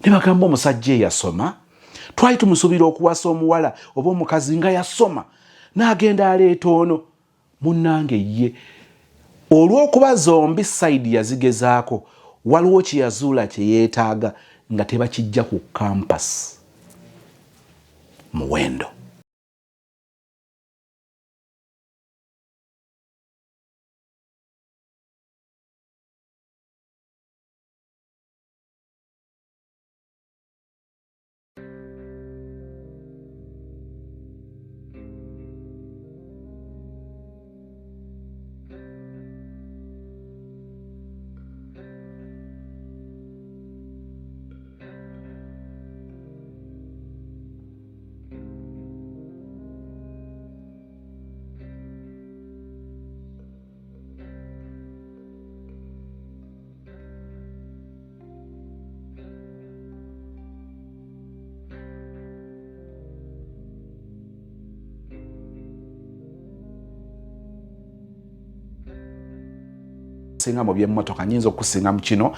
ne bagamba omusajja eyasoma twali tumusuubira okuwasa omuwala oba omukazi nga yasoma n'agenda aleeta ono munnange ye olw'okuba zombi sayidi yazigezaako waliwo kye yazuula kye yeetaaga nga tebakijja ku kampasi muwendo. Singa mu by'emmotoka nyinza okusinga mu kino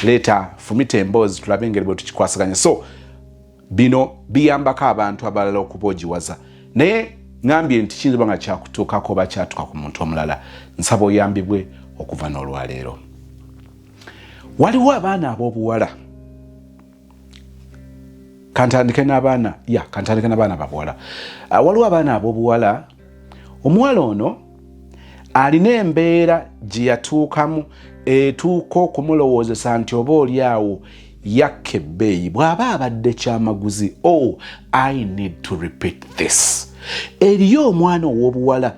leeta fumita emboozi tulabe engeri bwe tukikwasaganya. So bino biyambako abantu abalala okuba ogiwaza naye ngambye nti kiyinza nga kyakutuukako oba kyatuuka ku muntu omulala. Nsaba oyambibwe okuva n'olwaleero. Waliwo abaana ab'obuwala kantandike n'abaana ababuwala. Waliwo abaana ab'obuwala omuwala ono alina embeera gye yatuukamu etuuka okumulowoozesa nti oba oli awo yakka ebbeeyi bw'aba abadde kyamaguzi. I need to repeat this. Eriyo omwana ow'obuwala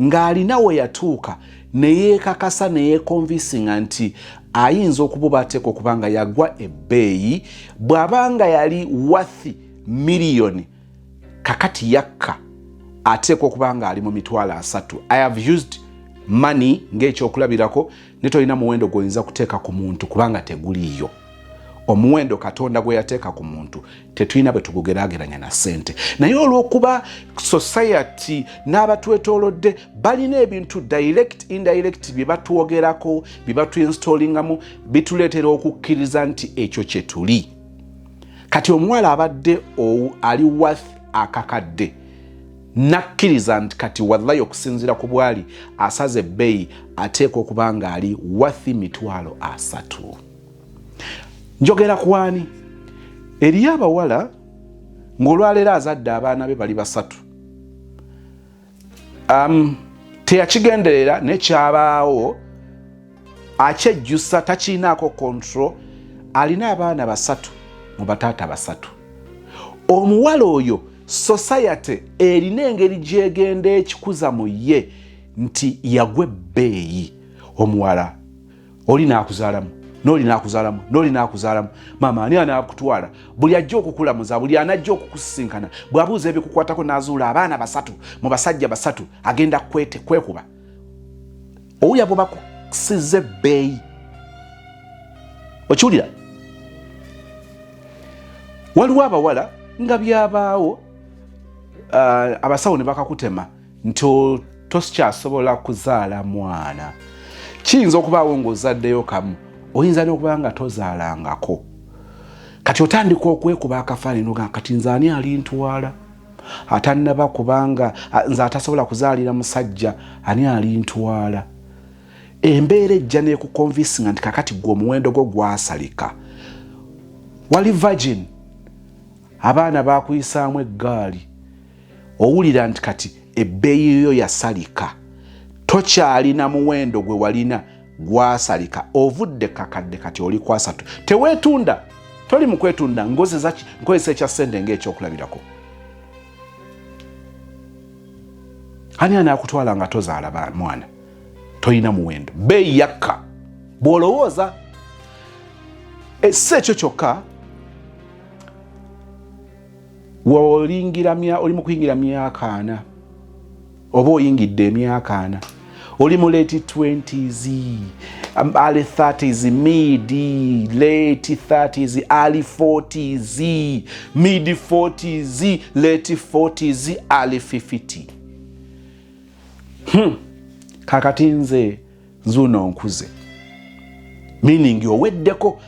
ng'alina we yatuuka ne yeekakasa ne yeekonvisinga nti ayinza okuba ateeka okubanga yagwa ebbeeyi bw'abanga yali wathi miliyoni kakati yakka ateeka okubanga ali mu mitwalo 3. I have used money ng'ekyokulabirako ne tolina muwendo gw'oyinza kuteeka ku muntu kubanga teguliyo. Omuwendo Katonda gwe yateeka ku muntu tetulina bwe tugugeraageranya na ssente. Naye olw'okuba society n'abatwetoolodde balina ebintu direct indirect bye batwogerako bye batuinnstallingamu bituleetera okukkiriza nti ekyo kye tuli. Kati omuwala abadde ali worth akakadde nakkiriza nti kati wallahi okusinziira ku bwali asaze ebbeeyi ateeka okuba nga ali worth mitwalo 3. Njogera ku ani? Eriyo abawala ng'olwaleero azadde abaana be bali 3. Teyakigenderera nekyabaawo akyejjusa takiinaako control alina abaana 3 mu bataata 3. Omuwala oyo society erina engeri gyegenda ekikuza mu ye nti yagwa ebbeeyi. Omuwala oli n'akuzaalamu n'oli n'akuzaalamu n'oli n'akuzaalamu maama ani anaakutwala buli ajja okukulamuza buli anajja okukusisinkana bw'abuuza ebikukwatako n'azuula abaana 3 mu basajja 3 agenda kwekuba owulira bwe bakusiza ebbeeyi. Okiwulira? Waliwo abawala nga byabaawo abasawo ne bakakutema nti tosikyasobola kuzaala mwana. Kiyinza okubaawo ng'ozaddeyo kamu oyinza n'okuba nga tozaalangako. Kati otandika okwekuba akafaananyi noga kati nze ani alintwala atannaba kubanga nze atasobola kuzaalira musajja ani alintwala. Embeera ejja n'ekukonvinsinga nti kakati gwe omuwendo gwo gwasalika. Wali virgin abaana bakuyisaamu eggaali owulira nti kati ebbeeyi yo yasalika tokyalina muwendo gwe walina gwasalika ovudde kakadde kati oli kwa 3. Teweetunda toli mu kwetunda nkozesa ekya ssente ng'ekyokulabirako. Ani anaakutwala nga tozaala mwana tolina muwendo bbeeyi yakka bw'olowooza. Si ekyo kyokka oli mu kuyingira myaka 4 oba oyingidde emyaka 4 oli mu late 20s early 30s mid late 30s early 40s mid 40s late 40s early 50. Kakati nze nzuno nkuze meaning oweddeko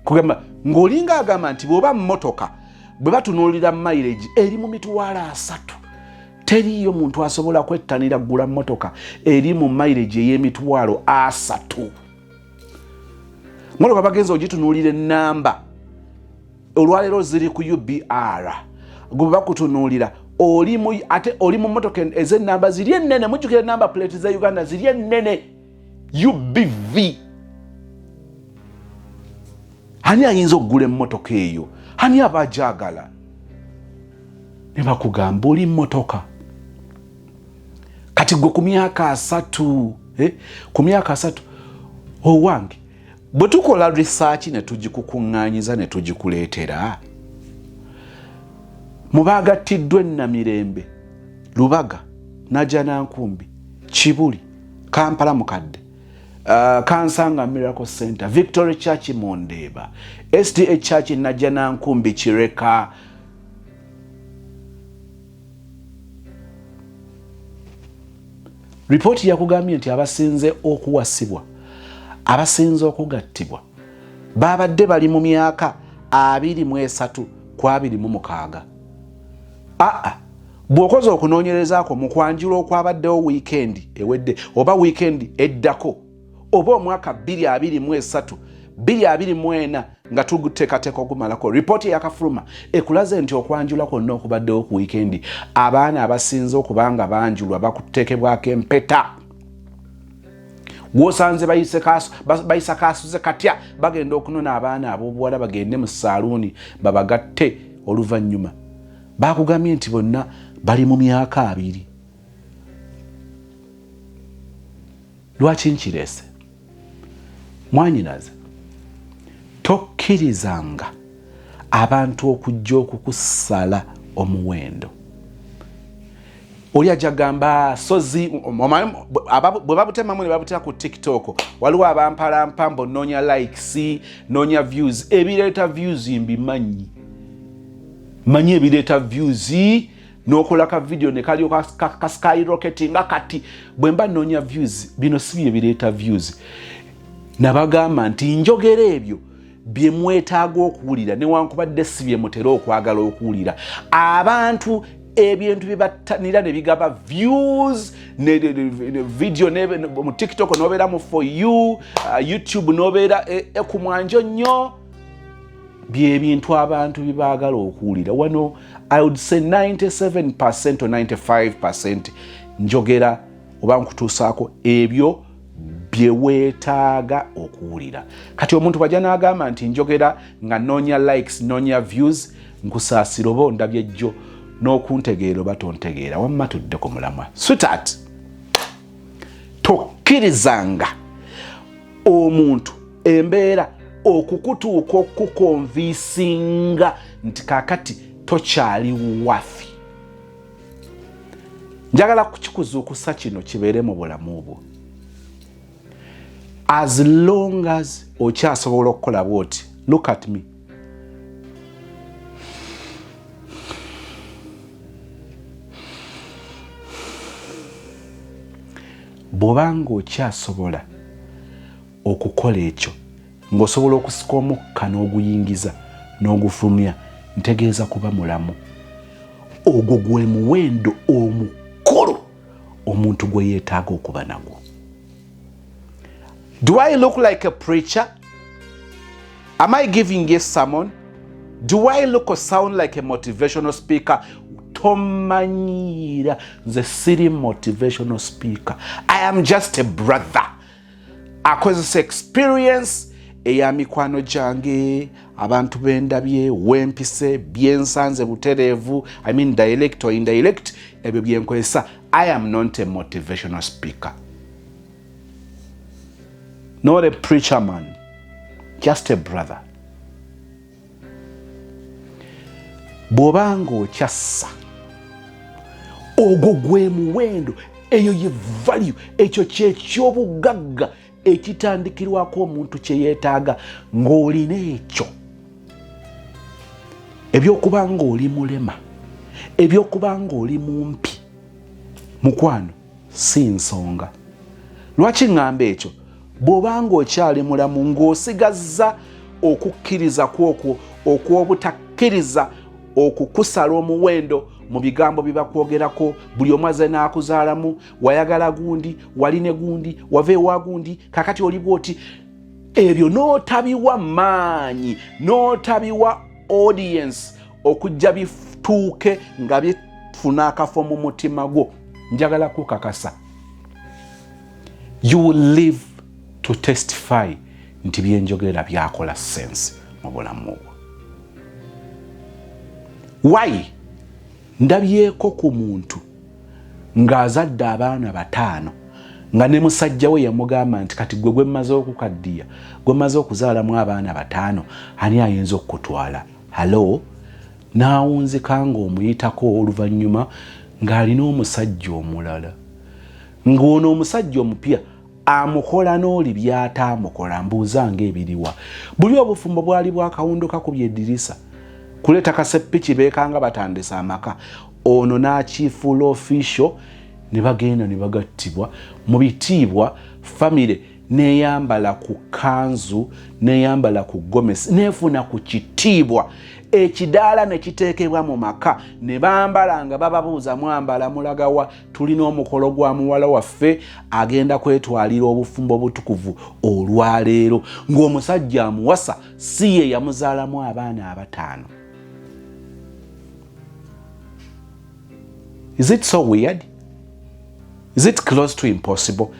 kugamba ng'olinga agamba nti bw'oba mmotoka bwe batunuulira mileage eri mu mitwalo 3 teriyo muntu asobola kwettanira ggula mmotoka eri mu mileage ey'emitwalo 3. Mmotoka bagenza ogitunuulira ennamba olwaleero ziri ku UBR gwe bakutunuulira ate oli mu mmotoka ez'ennamba ziri ennene. Mujjukira ennamba plate za Uganda ziri ennene UBV. Ani ayinza okugula emmotoka eyo? Ani aba agyagala? Ne bakugamba oli mmotoka kati gwe ku myaka 3 ku myaka 3 owange bwe tukola research ne tugikukuŋŋaanyiza ne tugikuleetera mu baagattiddwa e Namirembe, Lubaga, Najjanankumbi, Kibuli, Kampala Mukadde, Kansanga Miracle Center, Victory Church Mondeeba, SDA Church Najjanankumbi Kireka, ripooti yakugambye nti abasinze okuwasibwa, abasinze okugattibwa babadde bali mu myaka 23 ku 26. Bw'okoze okunoonyerezaako mu kwanjula okwabaddewo wiikendi ewedde oba wiikendi eddako oba omwaka 2023 2024 nga tuguteekateeka okumalako, ripooti yakafuluma ekulaze nti okwanjula kwonna okubaddewo ku wiikendi abaana abasinze okubanga banjulwa bakuteekebwako empeta. Wosanze bayisa kaasuze katya bagenda okunona abaana ab'obuwala bagende mu saaluuni babagatte oluvannyuma. Bakugambye nti bonna bali mu myaka 2. Lwaki nkireese? Mwanyinaze, tokkirizanga abantu okujja okukusala omuwendo. Oli ajja gamba sozi bwe babutemamu ne babutera ku TikTok waliwo abampalampa mbonoonya likes noonya views. Ebireeta views mbimanyi, manyi ebireeta views. N'okola ka video ne kalyo ka skyrocketing nga kati bwe mba noonya views bino si bye bireeta views. Nabagamba nti njogera ebyo bye mwetaaga okuwulira newankubadde si bye mutera okwagala okuwulira. Abantu ebintu bibattanira ne bigaba views ne video mu TikTok nobeera mu for you, YouTube nobeera ku mwanjo nnyo, bye bintu abantu bibaagala okuwulira. Wano I would say 97% or 95% njogera oba nkutuusaako ebyo bye weetaaga okuwulira. Kati omuntu bw'ajja n'agamba nti njogera nga noonya likes noonya views, nkusaasira oba ondabye ejjo n'okuntegeera oba tontegeera, wamma tudde ku mulamwa. Sweetheart, tokkirizanga omuntu embeera okukutuuka okukukonvisinga nti kakati tokyali wafi. Njagala kukikuzuukusa kino kibeere mu bulamu bwo. As long as okyasobola okukola bwoti, look at me. Bw'obanga okyasobola okukola ekyo ng'osobola okusika omukka n'oguyingiza n'ogufulumya, ntegeeza kuba mulamu. Ogwo gwe muwendo omukulu omuntu gwe yeetaaga okuba nagwo. Do I look like a preacher? Am I giving a sermon? Do I look or sound like a motivational speaker? Tomanyira the city motivational speaker. I am just a brother. Akozesa experience eya mikwano gyange, abantu bendabye, wempise, byensanze butereevu, I mean direct or indirect, ebyo byenkozesa. I am not a motivational speaker. Not a preacher man, just a brother. Bw'obanga okyassa ogwo gwe muwendo, eyo ye value, ekyo kyekyobugagga ekitandikirwako omuntu kye yeetaaga ng'olina ekyo. Ebyokuba ng'oli mulema, ebyokuba ng'oli mumpi, mukwano si nsonga. Lwaki ngamba ekyo? Bw'obanga okyali mulamu ng'osigazza okukkiriza kwokwo okw'obutakkiriza okukusala omuwendo mu bigambo bibakwogerako, buli omu aze n'akuzaalamu, wayagala gundi, wali ne gundi, wava ewa gundi, kakati oli bw'oti. Ebyo n'otabiwa maanyi, n'otabiwa audience okujja bituuke nga bifuna akafo mu mutima gwo. Njagala kukakasa, you will live to testify nti byenjogera byakola sense mu bulamu bwo. Why? Ndabyeko ku muntu ng'azadde abaana 5 nga ne musajja we yamugamba nti kati gwe mmaze okukaddiya, gwe mmaze okuzaalamu abaana 5, ani ayinza okutwala? Hello? Naawunzika ng'omuyitako oluvannyuma ng'alina omusajja omulala, ng'ono omusajja omupya amukola n'oli by'ataamukola. Mbuuza ng'ebiriwa. Buli obufumbo bwali bwakawunduka ku byedirisa kuleeta kaseppiki beekanga batandisa amaka, ono n'akiifuula official ne bagenda ne bagattibwa mu bitiibwa. Famire neeyambala ku kanzu, neeyambala ku gomesi, neefuna ku kitiibwa. Ekidaala ne kiteekebwa mu maka, ne bambala nga bababuuza mwambala mulagawa. Tulina omukolo gwa muwala waffe agenda kwetwalira obufumbo butukuvu olwaleero, ng'omusajja amuwasa si ye yamuzaalamu abaana 5. Is it so weird? Is it close to impossible?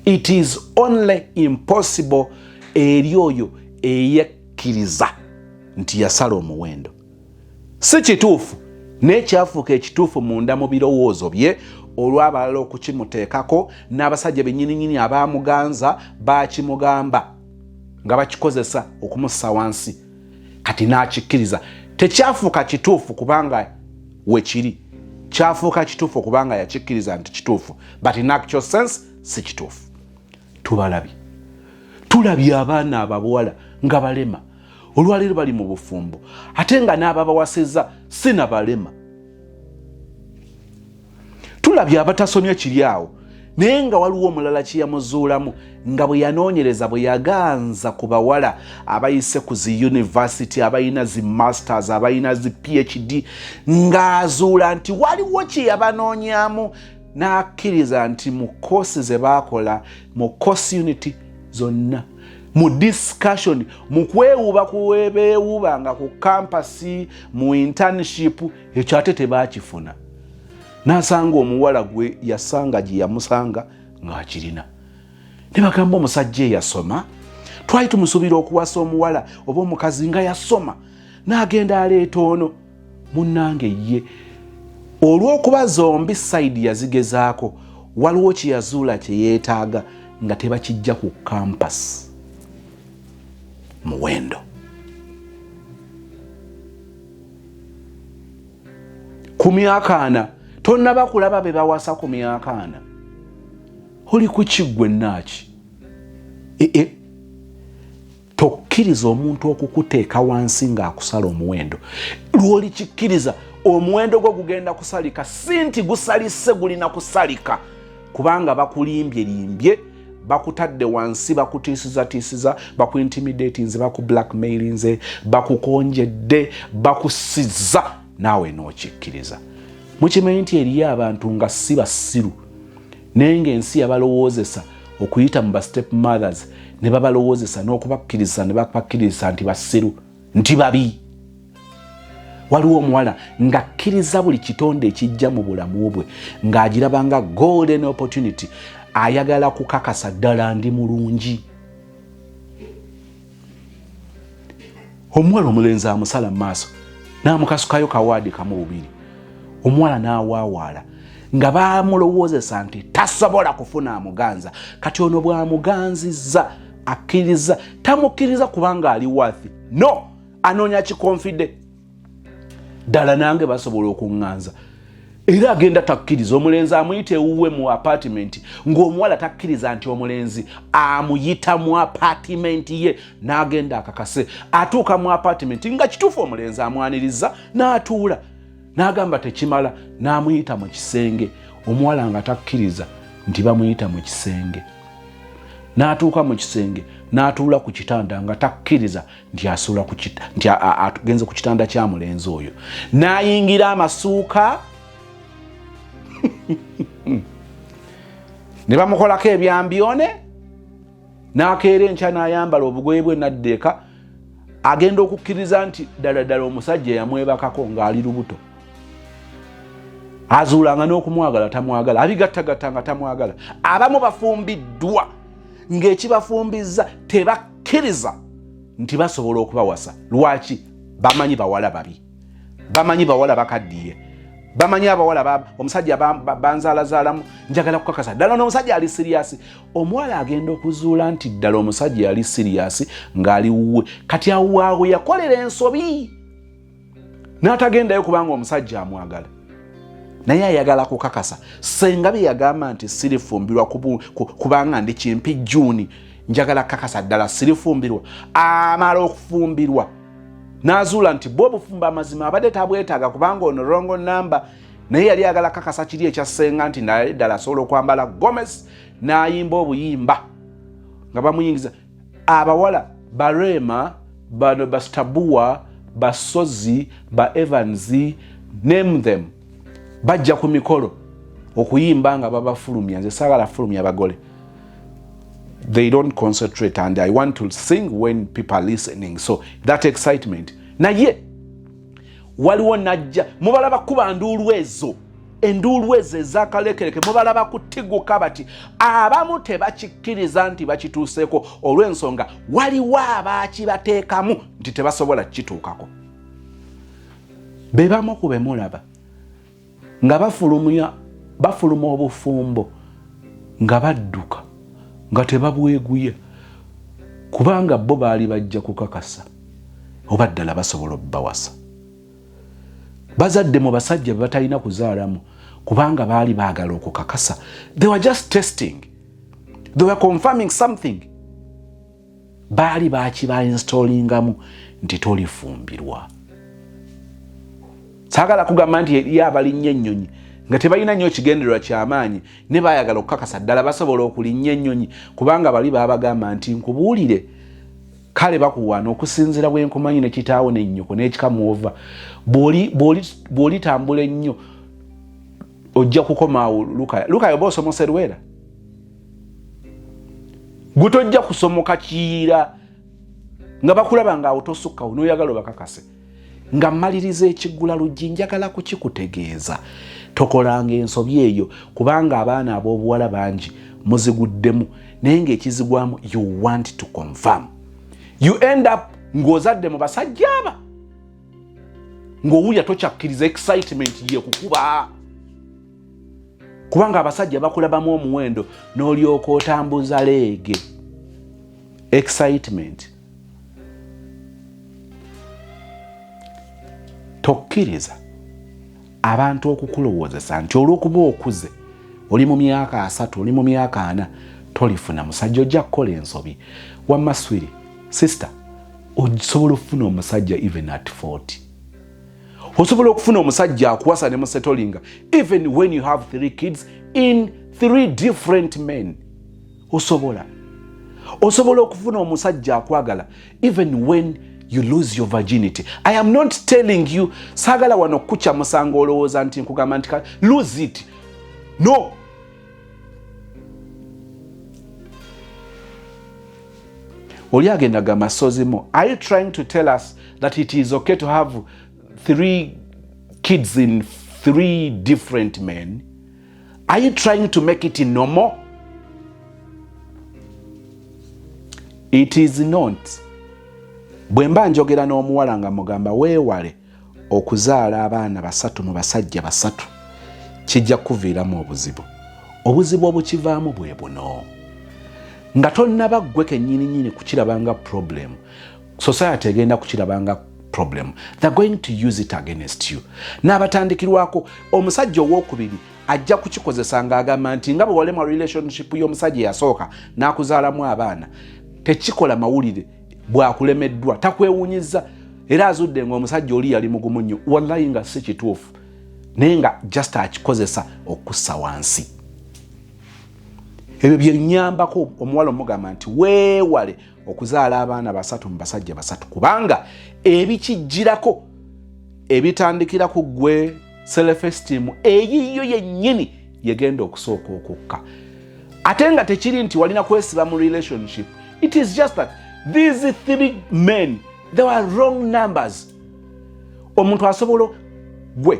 It is only impossible eri oyo eyekkiriza nti yasala omuwendo. Si kituufu, n'ekyafuuka ekituufu munda mu birowoozo bye olw'abalala okukimuteekako, n'abasajja bennyininyini abaamuganza baakimugamba nga bakikozesa okumussa wansi, kati n'akikkiriza. Tekyafuuka kituufu kubanga wekiri, kyafuuka kituufu kubanga yakikkiriza nti kituufu, but in actual sense si kituufu. Tulabye abaana ababuwala nga balema, olwaleero bali mu bufumbo, ate nga n'ababawasizza si na balema. Tulabye abatasomye kiri awo, naye nga waliwo omulala kyeyamuzuulamu nga bwe yanoonyereza, bwe yaganza ku bawala abayise ku zi university, abayina zi masters, abayina zi PhD, ng'azuula nti waliwo kye yabanoonyamu, n'akkiriza nti mu koosi ze baakola, mu course unity zonna, mu discussion, mu kwewuba beewubanga ku kampasi, mu internship, ekyo ate tebaakifuna. N'asanga omuwala gwe yasanga gye yamusanga ng'akirina. Ne bagamba omusajja eyasoma, twali tumusuubira okuwasa omuwala oba omukazi nga yasoma, n'agenda aleeta ono. Munnange ye, olw'okuba zombi sayidi yazigezaako, waliwo kye yazuula kye yeetaaga nga tebakijja ku kampasi. Muwendo. Ku myaka 4 tonnaba kulaba be bawasa ku myaka 4. Oli ku kiggwe naaki? Tokkiriza omuntu okukuteeka wansi ng'akusala omuwendo. Lw'oli kikkiriza omuwendo gwo gugenda kusalika, si nti gusalise gulina kusalika, kubanga bakulimbye, bakutadde wansi, bakutiisiza, bakuintimidatinze, bakublackmailinze, bakukonjedde, bakusizza, naawe n'okikkiriza. Mukimanyi nti eriyo abantu nga si basiru, naye ng'ensi yabalowoozesa okuyita mu ba-step mothers, ne babalowoozesa n'okubakkiriza, ne babakkiriza nti basiru, nti babi. Waliwo omuwala ng'akkiriza buli kitonde ekijja mu bulamu bwe, ng'agirabanga golden opportunity, ayagala kukakasa ddala ndi mulungi. Omuwala omulenzi amusala mu maaso, n'amukasukayo kawaadi kamu 2. Omuwala n'awaawaala nga baamulowoozesa nti tasobola kufuna amuganza. Kati ono bw'amuganzizza akkiriza, tamukkiriza kubanga ali waathi, no, anoonya kikonfide. Ddala nange basobola okuŋŋanza. Era agenda takkiriza omulenzi amuyite ewuwe mu apartment, ng'omuwala takkiriza nti omulenzi amuyita mu apartment ye, n'agenda akakase. Atuuka mu apartment nga kituufu omulenzi amwaniriza, n'atuula. N'agamba tekimala, n'amuyita mu kisenge. Omuwala nga takkiriza nti bamuyita mu kisenge. n'atuuka mu kisenge n'atuula ku kitanda nga takkiriza nti asuula nti agenze ku kitanda kya mulenzi oyo, n'ayingira amasuuka ne bamukolako ebyambyone, n'akeera enkya n'ayambala obugoye bwe n'addeeka, agenda okukkiriza nti ddala omusajja yamwebakako ng'ali lubuto. Azuulanga n'okumwagala tamwagala, abigattagatta nga tamwagala. Abamu bafumbiddwa ng'ekibafumbizza tebakkiriza nti basobola okubawasa. Lwaki? Bamanyi bawala babi, bamanyi bawala bakaddiye, bamanyi abawala omusajja banzaalazaalamu. Njagala kukakasa ddala n'omusajja ali siriyasi. Omuwala agenda okuzuula nti ddala omusajja yali siriyasi ng'ali wuwe, kati awaawe yakolera ensobi n'atagendayo kubanga omusajja amwagala. Naye ayagala kukakasa. Senga bye yagamba nti sirifumbirwa kubanga ndi kimpi Juni, njagala kukakasa ddala sirifumbirwa. Amala okufumbirwa n'azuula nti bwe bufumba amazima abadde tabwetaaga kubanga ono rongo namba, naye yali ayagala kakasa kiri ekya senga nti naye ddala asobola okwambala Gomez n'ayimba obuyimba nga bamuyingiza. Abawala Barema, bano Bastabua, Basozi, ba Evans, name them, bajja ku mikolo okuyimba nga babafulumya. Nze saagala fulumya abagole. They don't concentrate, and I want to sing when people are listening. So that excitement. Naye waliwo najja mubalaba kuba nduulu ezo, enduulu ezo ezakalekereke mubalaba kutiguka bati abamu tebakikkiriza nti bakituuseeko olw'ensonga waliwo abaakibateekamu nti tebasobola kituukako. Be bamu ku be mulaba nga bafuluma obufumbo nga badduka nga tebabweguya kubanga bo baali bajja kukakasa oba ddala basobola obbawasa. Bazadde mu basajja batalina kuzaalamu kubanga baali baagala okukakasa. They were just testing, they were confirming something. Baali bakiba-installingamu nti tolifumbirwa. Saagala kugamba nti eri abalinnya ennyonyi nga tebalina nnyo kigendererwa ky'amaanyi ne baayagala okukakasa ddala basobola okulinnya ennyonyi kubanga bali baabagamba nti nkubuulire kale bakuwaana okusinziira bwenkumanyi ne kitaawo n'ennyoko n'ekikamuova. Bw'olitambula ennyo ojja kukomaawo Lukaya oba osomose Lwera. Gwe tojja kusomoka Kiira nga bakulaba ng'awo tosukkawo n'oyagala obakakase. Nga mmaliriza ekiggula luggi njagala kukikutegeeza tokolanga ensobi eyo kubanga abaana ab'obuwala bangi muziguddemu naye ng'ekizigwamu you want to confirm. You end up ng'ozadde mu basajja aba ng'owulya tokyakkiriza excitement ye kukuba kubanga abasajja bakulabamu omuwendo n'olyoka otambuza leege. Excitement. Tokkiriza abantu okukulowoozesa nti olw'okuba okuze oli mu myaka 3 oli mu myaka 4 tolifuna musajja ojja kukola ensobi. Wamma swiri sister osobola okufuna omusajja even at 40. Osobola okufuna omusajja akuwasa ne musetolinga even when you have 3 kids in 3 different men. Osobola okufuna omusajja akwagala even when you lose your virginity. I am not telling you sagala wano kucha musango olowooza nti nkugamba nti lose it. No. Oli agenda gamba sozimo. Are you trying to tell us that it is okay to have 3 kids in 3 different men? Are you trying to make it normal? It is not. Bwe mba njogera n'omuwala nga mugamba weewale okuzaala abaana 3 mu basajja 3 kijja kuviiramu obuzibu. Obuzibu obukivaamu bwe buno. Nga tonnaba ggwe kennyini kukirabanga problem. Society egenda kukirabanga problem. They're going to use it against you. N'abatandikirwako omusajja ow'okubiri ajja kukikozesa ng'agamba nti nga bwe walema relationship y'omusajja yasooka n'akuzaalamu abaana tekikola mawulire bwakulemeddwa takwewunyiza era azudde ng'omusajja oli yali mugumu nnyo wallahi nga si kituufu naye nga just akikozesa okussa wansi. ebyo byenyambako omuwala omugamba nti weewale okuzaala abaana basatu mu basajja basatu, kubanga ebikijjirako ebitandikira ku gwe self-esteem eyiyo yennyini yegenda okusooka okukka. Ate nga tekiri nti walina kwesiba mu relationship. It is just that these three men, they were wrong numbers. Omuntu asobola gwe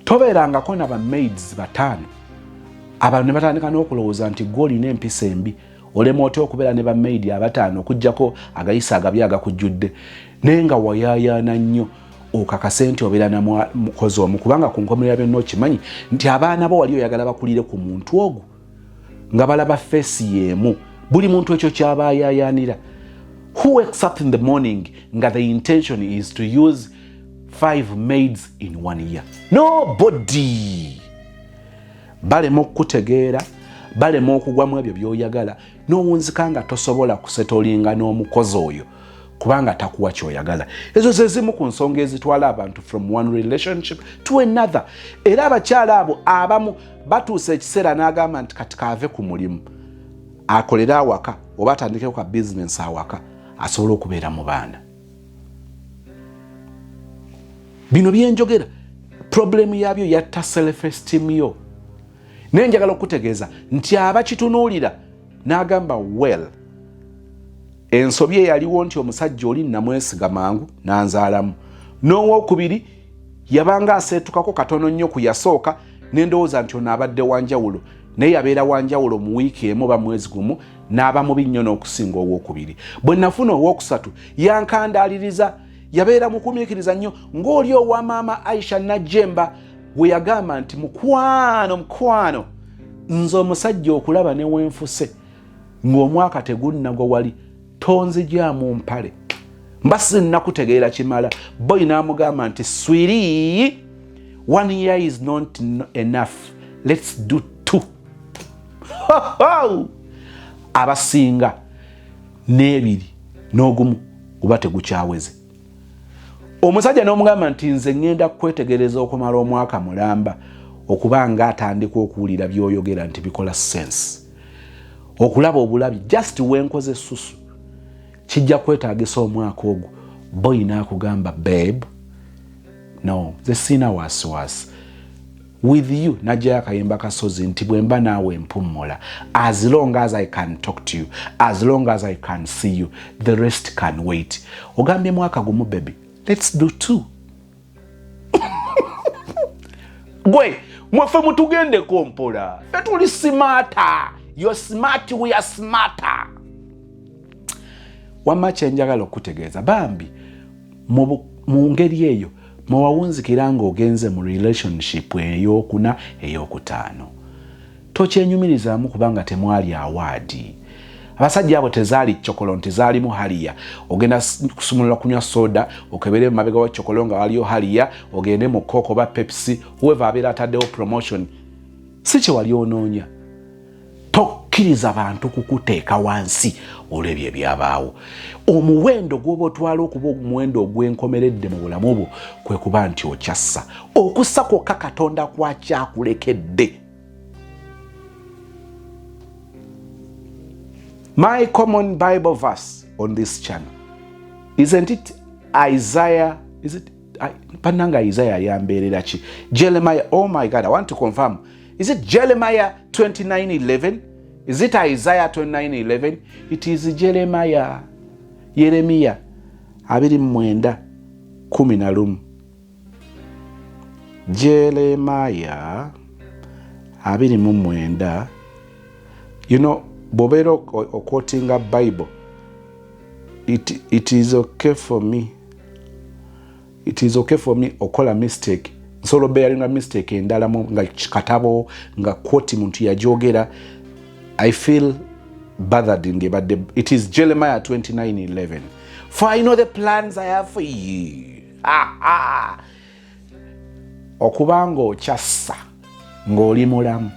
tobeerangako na bamaids bataano, abantu ne batandika n'okulowooza nti gwe olina empisa embi, olema otya okubeera ne bamaidi abataano okuggyako agayisa agabi agakujjudde, naye nga wayaayaana nnyo okakase nti obeera na mukozi omu, kubanga ku nkomerera byonna okimanyi nti abaana bo wali oyagala bakulire ku muntu ogwo nga balaba feesi yeemu. Buli muntu ekyo ky'abayaayaanira. Who wakes up in the morning nga the intention is to use 5 maids in 1 year? Nobody. Balema okutegeera, balema okugwamu ebyo by'oyagala, n'owunzika nga tosobola kusetolinga n'omukozi oyo kubanga takuwa ky'oyagala. Ezo ze zimu ku nsonga ezitwala abantu from one relationship to another. Era abakyala abo abamu batuusa ekiseera n'agamba nti kati kaave ku mulimu akolera awaka oba atandikeko ka bizinesi awaka asobola okubeera mu baana. Bino byenjogera problemu yabyo yatta self-esteem yo. Naye njagala okutegeeza nti abakitunuulira n'agamba well, ensobi eyaliwo nti omusajja oli namwesiga mangu n'anzaalamu, n'owokubiri yabanga aseetukako katono nnyo ku yasooka, n'endowooza nti ono abadde wanjawulo, naye yabeera wanjawulo mu wiiki emu oba mwezi gumu n'aba mubi nnyo n'okusinga owokubiri. Bwe nafuna owokusatu yankandaaliriza, yabeera mukumiikiriza nnyo ng'oli owa maama Aisha Najjemba bwe yagamba nti mukwano, nze omusajja okulaba ne wenfuse ng'omwaka tegunnagwa wali tonzigyamu mpale mba sinnakutegeera kimala. Boy n'amugamba nti swiri, 1 year is not enough, let's do 2. Abasinga n'ebiri n'ogumu guba tegukyaweze. Omusajja n'omugamba nti nze ngenda kwetegereza okumala omwaka mulamba okubanga atandika okuwulira by'oyogera nti bikola sense, okulaba obulabi just wenkoze susu kijja kwetaagisa omwaka ogwo. Boy n'akugamba babe, no, ze sina wasiwasi with you. Najjayo akayimba kasozi nti bwemba naawe mpummula, as long as I can talk to you, as long as I can see you, the rest can wait. Ogambye mwaka gumu baby, let's do 2. Gwe mwefe mutugende kompola, fetuli smarter. You're smart, we are smarter. Wamma kyenjagala okutegeeza bambi mu ngeri eyo mwewawunzikira ng'ogenze mu relationship ey'okuna ey'okutaano. Tokyenyumirizaamu kubanga temwali awaadi. Abasajja abo tezaali chokolo nti zaalimu haliya. Ogenda kusumulula kunywa soda, okebere mabega wa chokolo nga waliyo haliya, ogende mu Coke oba Pepsi, whoever abeera ataddewo promotion. Si kye wali onoonya. Tokkiriza bantu kukuteeka wansi olw'ebyo ebyabaawo. Omuwendo gw'oba otwala okuba omuwendo ogw'enkomeredde mu bulamu bwo kwe kuba nti okyassa. Okussa kwokka Katonda kwakyakulekedde. My common Bible verse on this channel, isn't it Isaiah? Is it Pananga Isaiah yamberera ki? Jeremiah. Oh my God, I want to confirm. Is it Jeremiah 29:11? Is it Isaiah 29:11? It is Jeremiah. Yeremiya 29:11. Jeremiah 29. You know, Bobero or quoting a Bible. It is okay for me. It is okay for me or call a mistake. Solo bearing a mistake in Dalamo nga katabo nga quote muntu ya jogera. I feel bothered in the, but it is Jeremiah 29:11. For I know the plans I have for you. Okubango chassa ng'oli mulamu.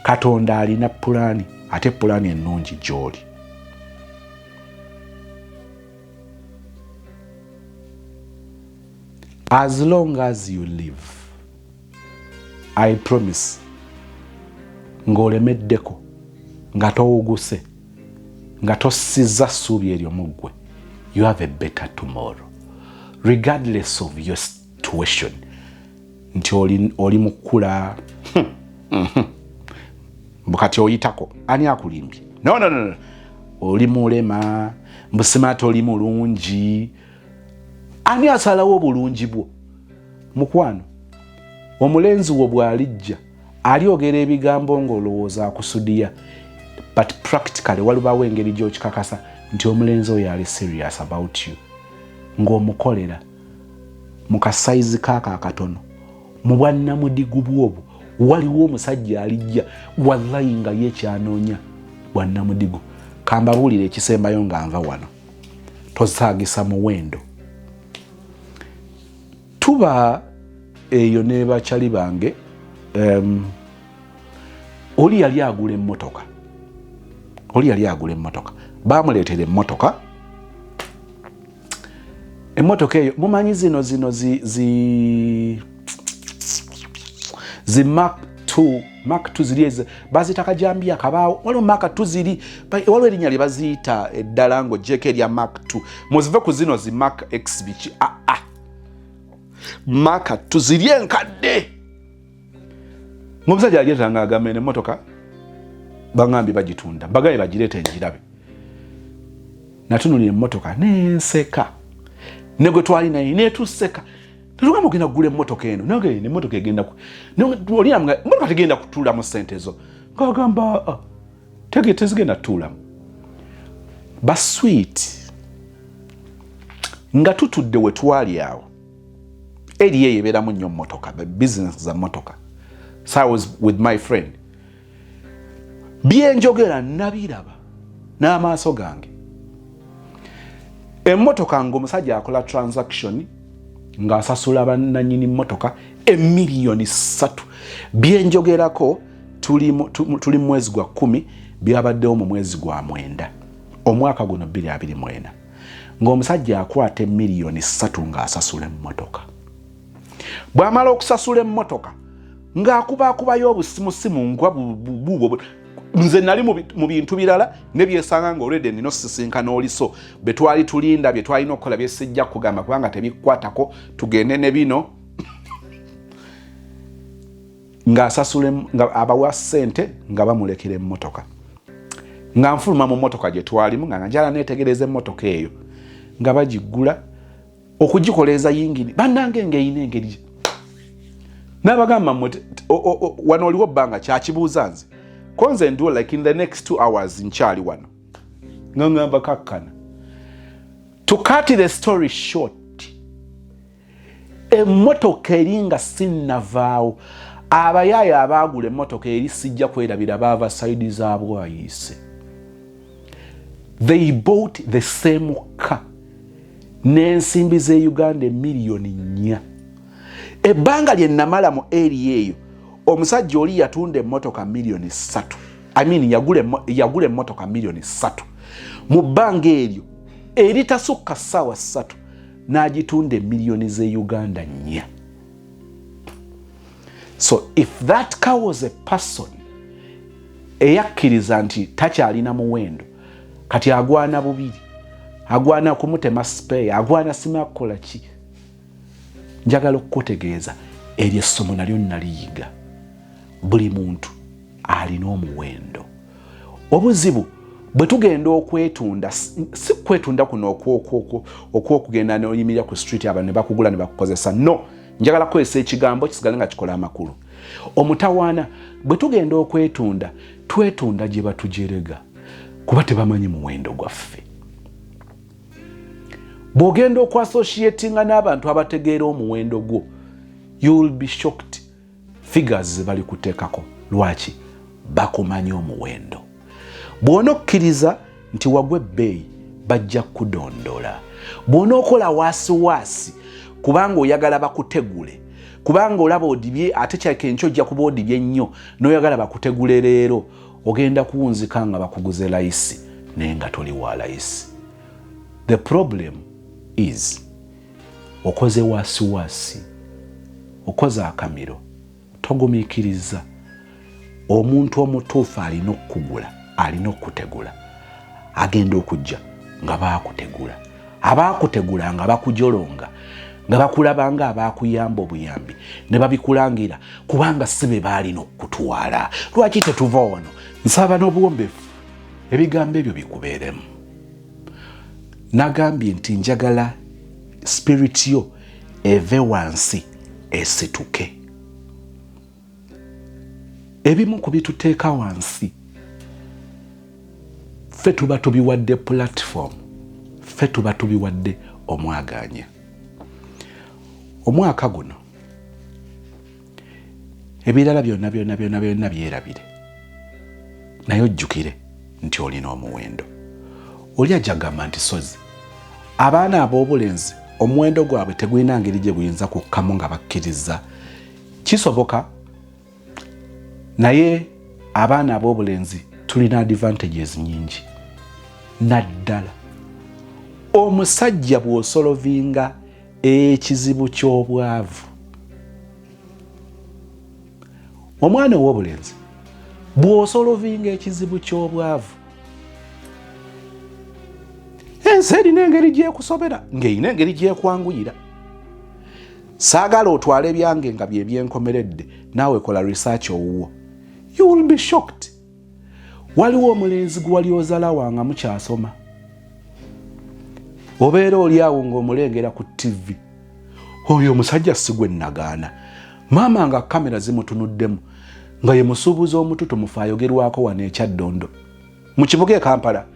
Katonda alina pulani, ate pulani ennungi gy'oli. As long as you live, I promise ng'olemeddeko nga towuguse nga tossiza ssuubi eryo mu ggwe, you have a better tomorrow regardless of your situation. Nti oli mukula kati oyitako ani akulimbye? No. Oli mulema mbusimata oli mulungi, ani asalawo obulungi bwo? Mukwano, omulenzi wo bw'alijja alyogera ebigambo ng'olowooza akusudiya, but practically walibawo engeri gy'okikakasa nti omulenzi oyo ali serious about you, ng'omukolera mu kasaizi kaako akatono. Mu bwannamudigu bw'obwo waliwo omusajja alijja wallahi nga ye kyanoonya bwannamudigu. Kambabuulire ekisembayo nga nva wano, tosaagisa muwendo. Tuba eyo ne bakyali bange, oli yali agula emmotoka, bamuleetera emmotoka eyo mumanyi zino zi Mark 2 ziri bazita kajambia kabaawo, waliwo Mark 2 ziri, waliwo erinnya lye baziyita eddala ngo jeke erya Mark 2, muzive ku zino zi Mark X biki. Mark 2 ziri enkadde. Omusajja alyeta nga agamba eno emmotoka bangambye bagitunda, bagaye bagireeta engirabe. Natunulira emmotoka nenseka, ne gwe twali naye netuseka. Tetugamba ogenda kugula emmotoka eno, naye emmotoka egenda emmotoka tegenda kutuulamu ssente zo. Ngagamba tezigenda kutuulamu. Basweet nga tutudde we twali awo, eri eyo ebeeramu nnyo mmotoka, business za mmotoka. So I was with my friend. Byenjogera nabiraba n'amaaso gange. Emmotoka ng'omusajja akola transaction ng'asasula bannannyini mmotoka $1,300,000. Byenjogerako tuli mwezi gwa 10, byabaddewo mu mwezi gwa 9 omwaka guno 2024, ng'omusajja akwata $1,300,000 ng'asasula emmotoka. Bw'amala okusasula emmotoka ng'akubayo obusimusimu ngwa buubwo. Nze nali mu bintu birala ne byesanga nga already nino sisinkana oliso betwali tulinda bye twalina okukola byesijja kugamba kubanga tebikwatako tugende ne bino ng'asasule nga abawa ssente nga bamulekera emmotoka. Nga nfuluma mu mmotoka gye twalimu nga njala neetegereza emmotoka eyo nga bagigula okugikoleeza yingini bannange ng'eyina engeri. N'abagamba wano oliwo bbanga kyakibuuza nze konze nduwa like in the next 2 hours nkyali wano ngamba kakkana. To cut the story short, emmotoka eri nga sinnavaawo, abayaya abaagula emmotoka eri sijja kwerabira baava sayidi zaabwayise. They bought the same car n'ensimbi ze Uganda $1,400,000. Ebbanga lye namala mu area eyo omusajja oli yatunda emmotoka $3,000,000. I mean yagula emmotoka $3,000,000 mu bbanga eryo eritasukka ssaawa 3 n'agitunda $1,000,000 ze Uganda 4. So if that car was a person eyakkiriza nti takyalina muwendo, kati agwana bubiri, agwana kumutema spare, agwana sima kukola ki? Njagala okutegeeza eryo essomo nalyo naliyiga. Buli muntu alina omuwendo. Obuzibu bwe tugenda okwetunda, si kwetunda kuno okwokugenda n'oyimirira ku street abantu ne bakugula ne bakukozesa. No, njagala kwesa ekigambo kisigale nga kikola amakulu. Omutawaana bwe tugenda okwetunda, twetunda gye batujerega kuba tebamanyi muwendo gwaffe. Bw'ogenda okwassociatinga n'abantu abategeera omuwendo gwo, you will be shocked. Figures bali kuteekako. Lwaki? Bakumanyi omuwendo. Bw'onokkiriza nti wagwe ebbeeyi bajja kudondola. Bw'onookola waasiwaasi kubanga oyagala bakutegule, kubanga olaba odibye ate kyakenki ojja kuba odibye ennyo n'oyagala bakutegule leero, ogenda kuwunzika nga bakuguze layisi naye nga toli wa layisi. The problem is okoze waasiwaasi, okoze akamiro, togumikiriza omuntu omutuufu alina okugula alina okutegula agenda okujja nga baakutegula abaakutegula nga bakujolonga nga bakulaba nga abaakuyamba obuyambi ne babikulangira kubanga si be baalina okutwala. Lwaki tetuva wano? Nsaba n'obuwombeefu ebigambo ebyo bikubeeremu. Nagambye nti njagala spirit yo eve wansi esituke. Ebimu ku bituteeka wansi ffe tuba tubiwadde platform, ffe tuba tubiwadde omwaganya. Omwaka guno ebirala byonna byerabire, naye ojjukire nti olina omuwendo. Oli ajagamba nti sozi abaana ab'obulenzi omuwendo gwabwe tegulina ngeri gye guyinza kukkamu nga bakkiriza. Kisoboka, naye abaana ab'obulenzi tulina advantages nyingi. Naddala omusajja bw'osolovinga ekizibu ky'obwavu, omwana ow'obulenzi bw'osolovinga ekizibu ky'obwavu, ensi erina engeri gyekusobera ng'erina engeri gyekwanguyira. Saagala otwale ebyange nga bye byenkomeredde, naawe kola research owuwo. You will be shocked. Waliwo omulenzi gwe wali ozala wanga mukyasoma, obeera oli awo ng'omulengera ku TV, oyo omusajja si gwe nagaana. Maama nga kamera zimutunuddemu nga ye musuubuzi omututu mufe ayogerwako wano ekyaddondo mu kibuga e Kampala,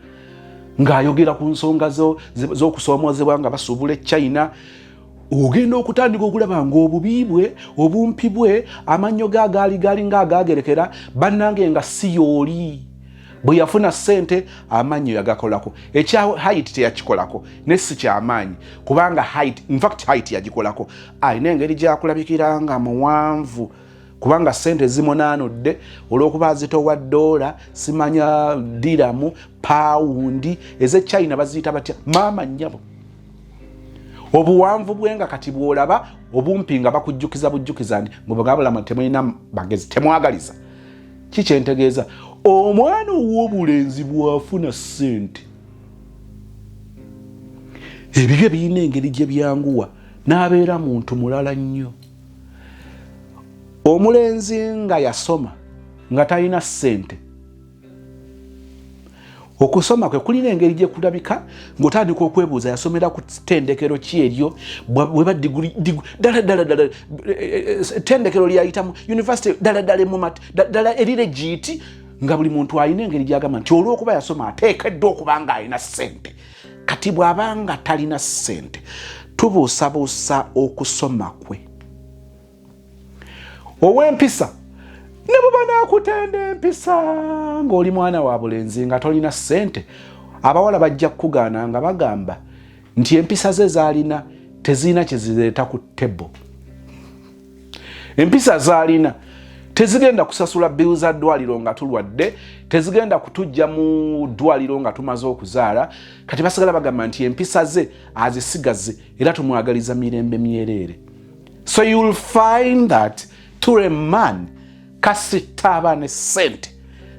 ng'ayogera ku nsonga z'okusoomoozebwa nga basuubula e China. Ogenda okutandika okulaba ng'obubi bwe, obumpi bwe, amannyo ge gali ng'agaagerekera bannange nga si y'oli. Bwe yafuna ssente amannyo yagakolako. Ekya height teyakikolako, ne si kyamaanyi kubanga height yagikolako. Ayina engeri gyakulabikira nga muwanvu kubanga ssente zimunaanudde olw'okuba zitowa $, simanya diramu, pawundi, ez'Echina baziyita batya, maama nnyabo. Obuwanvu bwe nga kati bw'olaba, obumpi nga bakujjukiza bujjukiza nti ng'obugabulamu temulina bagezi, temwagaliza. Kikyentegeeza omwana ow'obulenzi bw'afuna ssente, ebibyo birina engeri gye byanguwa n'abeera muntu mulala nnyo. Omulenzi nga yasoma nga talina ssente, okusoma kwe kulina engeri gye kulabika ng'otandika okwebuuza yasomera ku ttendekero ki eryo, bweba diguli ddala ttendekero lyayitamu university ddala emumat ddala erire giti, nga buli muntu alina engeri gy'agamba nti olw'okuba yasoma ateekeddwa okuba nga alina ssente. Kati bw'abanga talina ssente, tubuusabuusa okusoma kwe. Ow'empisa ne bwe banaakutenda empisa ng'oli mwana wa bulenzi nga tolina ssente, abawala bajja kukugaana nga bagamba nti empisa ze z'alina tezirina kye zireeta ku ttebo. Empisa z'alina tezigenda kusasula bill za ddwaliro nga tulwadde, tezigenda kutujja mu ddwaliro nga tumaze okuzaala. Kati basigala bagamba nti empisa ze azisigaze era tumwagaliza mirembe myereere. So you'll find that to a man kasitaba ne ssente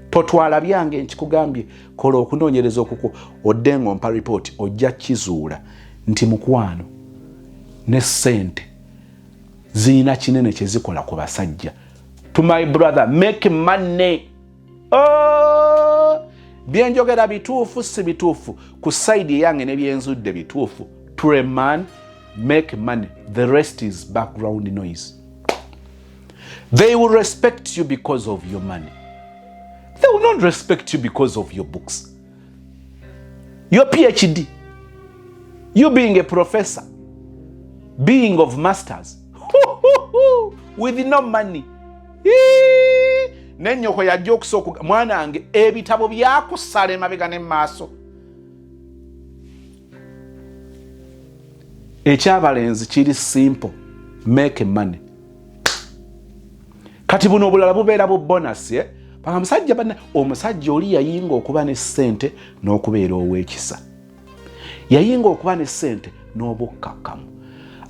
totwala byange nkikugambye, kola okunoonyereza okuko odde ng'ompa report, ojja kizuula nti mukwano ne ssente zirina kinene kye zikola ku basajja. To my brother, make money. Byenjogera bituufu si bituufu, ku side yange ne byenzudde bituufu. To a man, make money. The rest is background noise. They will respect you because of your money. They will not respect you because of your books. Your PhD, you being a professor, being of masters, with no money. Nenyoko ya jokes oku mwana ange ebitabo byakusala emabega ne maaso. Ekyabalenzi kiri simple, make money. Kati buno obulala bubeera bu bonus paka musajja bana omusajja oli yayinga okuba ne ssente n'okubeera ow'ekisa, yayinga okuba ne ssente n'obukkakkamu.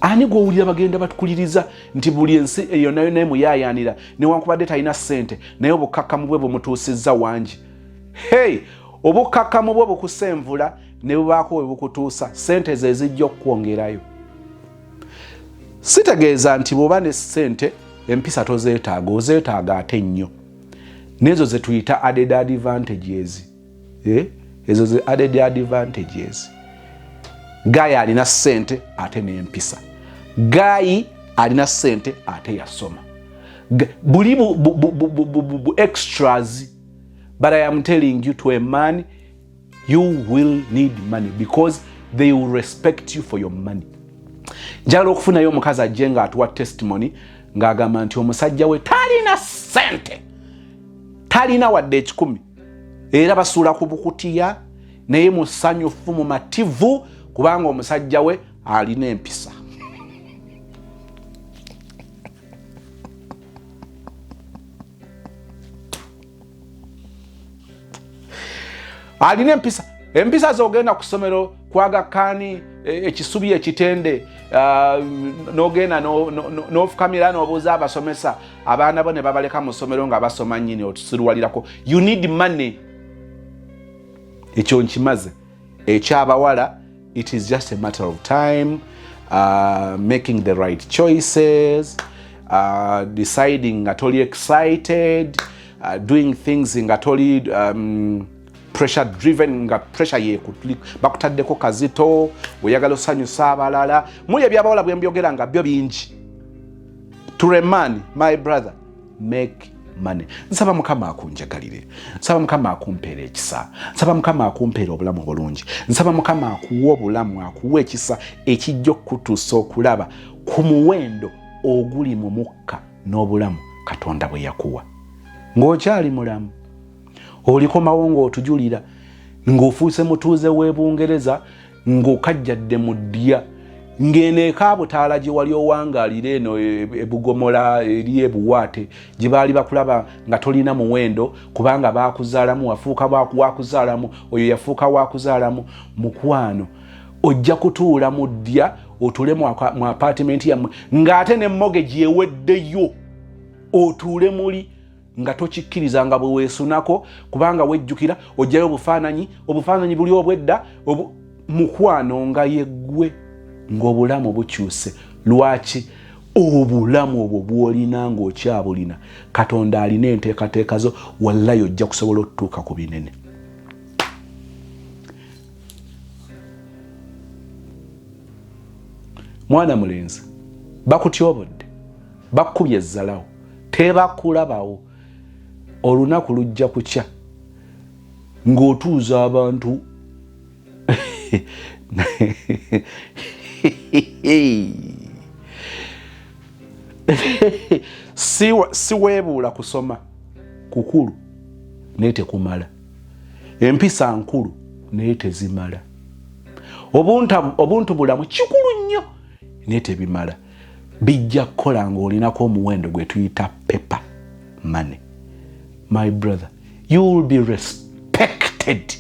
ani gw'owulira bagenda batukuliriza nti buli ensi eyo nayo naye muyayanira newankubadde talina ssente naye obukakamu bwe bumutuusizza wangi. Hey, obukakamu bwe bukusenvula ne bubaako we bukutuusa, ssente ze zijja okukwongerayo. Sitegeeza nti bw'oba ne ssente empisa tozeetaaga, ozeetaaga ate nnyo. Nezo ze tuyita added advantages. Ezo ze added advantages. Gayi alina ssente ate n'empisa. Gayi alina ssente ate yasoma. Buli bu extras. But I am telling you, to a man, you will need money because they will respect you for your money. Njagala okufunayo omukazi ajje nga atuwa testimony ng'agamba nti omusajja we talina ssente, talina wadde ekikumi, era basuula ku bukutiya naye musanyufu mu mativu kubanga omusajja we alina empisa. Alina empisa. Empisa zogenda ku ssomero kwaga kani ekisubi ekitende nogenda n'ofukamira n'obuuza abasomesa abaana bo ne babaleka mu ssomero nga basoma nnyini otusirwalirako. You need money. Ekyo nkimaze. Ekyabawala, it is just a matter of time, making the right choices, deciding nga toli excited, doing things nga toli pressure driven, nga pressure ye bakutaddeko kazito, oyagala osanyusa abalala. Muye byabawala bwe mbyogera nga byo bingi. To a man, my brother, make money. Nsaba Mukama akunjagalire. Nsaba Mukama akumpeera ekisa. Nsaba Mukama akumpeera obulamu obulungi. Nsaba Mukama akuwa obulamu, akuwa ekisa ekijja okutuusa okulaba ku muwendo oguli mu mukka n'obulamu Katonda bwe yakuwa. Ng'okyali mulamu. Olikomawo ng'otujulira ng'ofuuse mutuuze w'e Bungereza ng'okajjadde mu ddya ng'eneeka butaala gye wali owangaalira eno ebugomola eri ebuwaate gye baali bakulaba nga tolina muwendo kubanga baakuzaalamu wafuuka wakuzaalamu oyo yafuuka wakuzaalamu. Mukwano, ojja kutuula mu ddya otuule mu apartment yammwe ng'ate ne mortgage eweddeyo otuule muli nga tokikkiriza nga bwe weesunako kubanga wejjukira ojjayo obufaananyi buli obwedda mukwano nga yeggwe ng'obulamu bukyuse. Lwaki? Obulamu obwo bw'olina ng'okyabulina Katonda alina enteekateeka zo, wallahi ojja kusobola okutuuka ku binene. Mwana mulenzi, bakutyobodde, bakkubye ezzalawo, tebakulabawo. Olunaku lujja kukya ng'otuuza abantu si weebuula kusoma kukulu naye tekumala, empisa nkulu naye tezimala, obuntu bulamu kikulu nnyo naye tebimala. Bijja kukola ng'olinako omuwendo gwe tuyita paper money. My brother, you will be respected,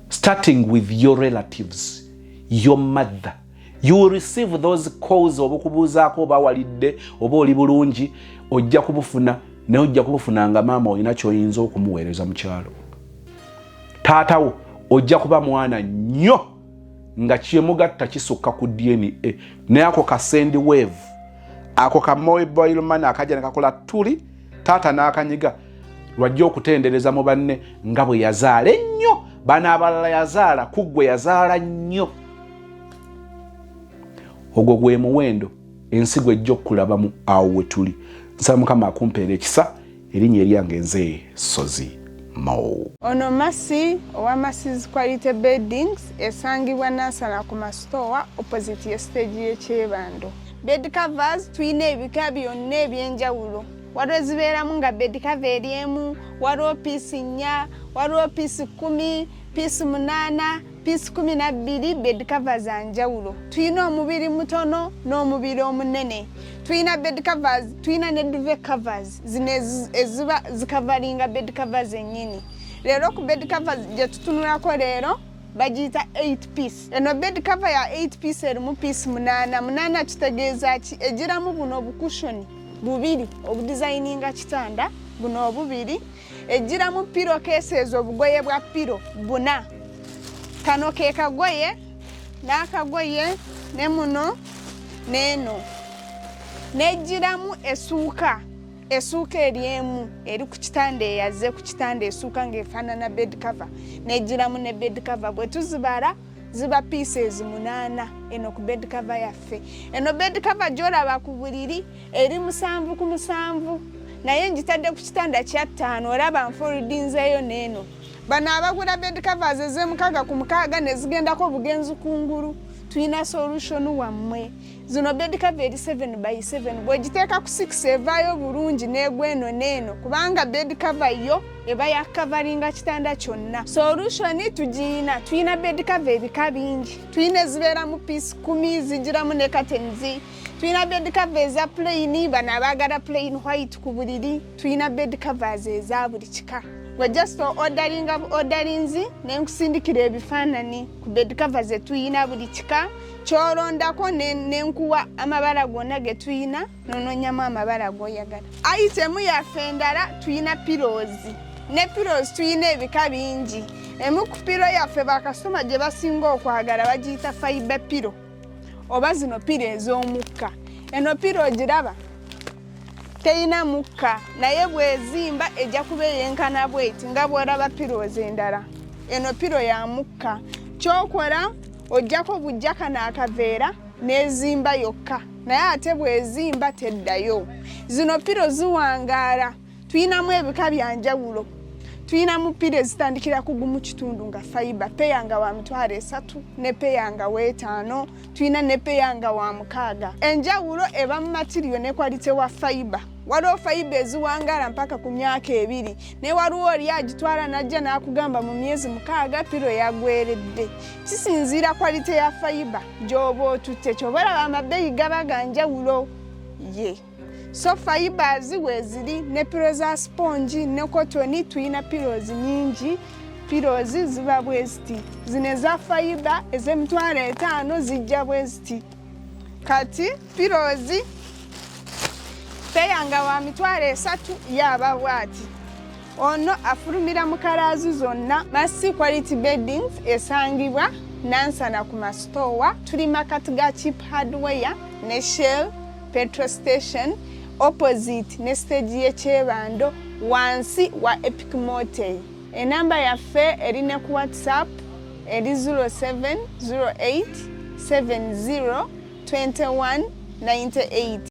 starting with your relatives, your mother. You will receive those calls obukubuuzaako oba walidde oba oli bulungi, ojja kubufuna naye ojja kubufuna nga maama olina ky'oyinza okumuweereza mu kyalo. Taatawo ojja kuba mwana nnyo nga kyemugatta kisukka ku DNA naye ako ka send wave, ako ka mobile money akajja ne kakola tuli taata n'akanyiga lwajja okutendereza mu banne nga bwe yazaala ennyo, bana abalala yazaala kuggwe yazaala nnyo. Ogwo gwe muwendo ensigo ejja okulabamu awo we tuli. Nsaba Mukama akumpeera ekisa, erinnya eryange nze Sozi Mo. Ono Masi owa Masi's Quality Beddings esangibwa Nansana ku masitowa opposite ye stage y'Ekyebando. Bed covers tuyina ebika byonna ebyenjawulo. Waliwo ezibeeramu nga bed cover eri emu, waliwo piisi 4, waliwo piisi 10, piisi 8, piisi 12 bed covers za njawulo. Tuyina omubiri mutono n'omubiri omunene. Tuyina bed covers, tuyina ne duvet covers zino eziba zikavalinga bed covers ennyini. Leero ku bed covers gye tutunulako leero bagiyita 8 piece. Eno bed cover ya 8 piece erimu piece munana kitegeeza ki egiramu buno obukushoni bubiri obudesigninga kitanda buno obubiri, egiramu pilo cases obugoye bwa pilo buna, kano ke kagoye n'akagoye ne muno n'eno, negiramu esuuka eryemu eri ku kitanda eyaze ku kitanda esuuka ng'efaanana bed cover, negiramu ne bed cover. Bwe tuzibala ziba pieces 8 eno ku bed cover yaffe. Eno bed cover gy'olaba ku buliri eri 7 ku 7, naye ngitadde ku kitanda kya 5, olaba nfoldinzeeyo n'eno. Bano abagula bed covers ez'emukaaga ku mukaaga ne zigendako bugenzi kungulu, tuyina solution wammwe. Zino bed cover eri 7x7, bwegiteeka ku 6 evaayo bulungi n'egweno n'eno, kubanga bed cover yo eba yakavaringa kitanda kyonna. Solution tuyina bed cover ebika bingi, tuyina ezibeera mu piece 10 zigiramu ne curtains, tuyina bed cover eza plain, bano abaagala plain white ku buliri, tuyina bed covers eza buli kika. We just orderings nenkusindikira ebifaananyi ku bed covers tuyina buli kika, kyolondako nenkuwa amabala gonna ge tuyina nononyamu amabala goyagala. Item yaffe endala tuyina pillows, ne pillows tuyina ebika bingi. Emu ku pillow yaffe bakasitoma gye basinga okwagala bagiyita fiber pillow oba zino pillow ez'omukka. Eno pillow giraba teyina mukka, naye bwezimba ejja kuba eyenkana bweti nga bw'olaba pillows endala. Eno pillow ya mukka, kyokola ojjako bujjaka n'akaveera n'ezimba yokka, naye ate bwezimba teddayo. Zino pillow ziwangaala, tuyinamu ebika bya njawulo. Tuyinamu pillow ezitandikira ku gumu kitundu nga fiber, peya nga wa 3,000 ne peya nga 5,000, tuyina ne peya nga wa 600. Enjawulo eba mu material ne quality wa fiber. Waliwo fiber eziwangaala mpaka ku myaka 2, ne waliwo oli agitwala najja n'akugamba mu myezi 6 pillow yagweredde. Kisinziira quality ya fiber gy'oba otutte, kyobalaba amabeeyi gaba ga njawulo ye. So fibers weziri ne pillows za sponge ne cotton, tuyina pillows nyingi. Pillows ziba bweziti, zine za fiber ez'emitwalo 5 zijja bweziti. Kati pillows peyanga wa 3,000 yaba bwati. Ono afulumira mu kalaazi zonna. Masi quality beddings esangibwa Nansana ku masitowa. Tuli makati ga Cheap Hardware ne Shell petrol station opposite ne stage y'Ekyebando wansi wa Epic Motel. Enamba yaffe erine ku WhatsApp eri 0708 70 21 98.